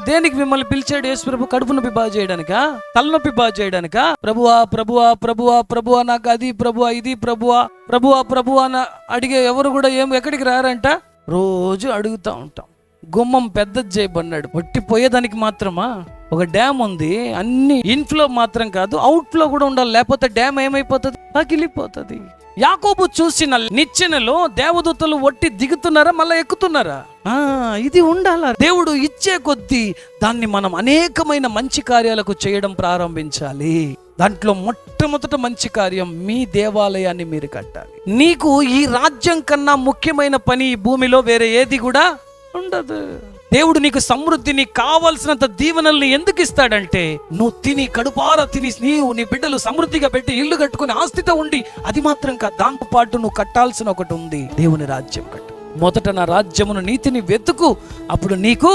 దేనికి మిమ్మల్ని పిలిచాడు యేసు ప్రభు? కడుపు నొప్పి బాగా చేయడానికా? తలనొప్పి బాగా చేయడానికా? ప్రభువా ప్రభువా ప్రభువా ప్రభువా నాకు అది ప్రభువా ఇది ప్రభువా ప్రభువా ప్రభువా అని అడిగే ఎవరు కూడా ఎక్కడికి రారంట. రోజు అడుగుతా ఉంటాం. గుమ్మం పెద్దది చేయబడినాడు, ఒట్టిపోయేదానికి మాత్రమా? ఒక డ్యామ్ ఉంది, అన్ని ఇన్ఫ్లో మాత్రం కాదు అవుట్ఫ్లో కూడా ఉండాలి, లేకపోతే డ్యామ్ ఏమైపోతుంది? పగిలిపోతుంది. యాకోబు చూసిన నిచ్చెనలో దేవదూతలు ఒట్టి దిగుతున్నారా మళ్ళా ఎక్కుతున్నారా? ఇది ఉండాలా. దేవుడు ఇచ్చే కొద్దీ దాన్ని మనం అనేకమైన మంచి కార్యాలకు చేయడం ప్రారంభించాలి. దాంట్లో మొట్టమొదట మంచి కార్యం, మీ దేవాలయాన్ని మీరు కట్టాలి. నీకు ఈ రాజ్యం కన్నా ముఖ్యమైన పని ఈ భూమిలో వేరే ఏది కూడా ఉండదు. దేవుడు నీకు సమృద్ధిని, కావలసినంత దీవెనల్ని ఎందుకు ఇస్తాడంటే, నువ్వు తిని కడుపారా తిని నీ బిడ్డలు సమృద్ధిగా పెట్టి ఇల్లు కట్టుకుని ఆస్తితో ఉండి, అది మాత్రం కాదు, దాంతో పాటు నువ్వు కట్టాల్సిన ఒకటి ఉంది, దేవుని రాజ్యం కట్టు. మొదట నా రాజ్యమును నీతిని వెతుకు, అప్పుడు నీకు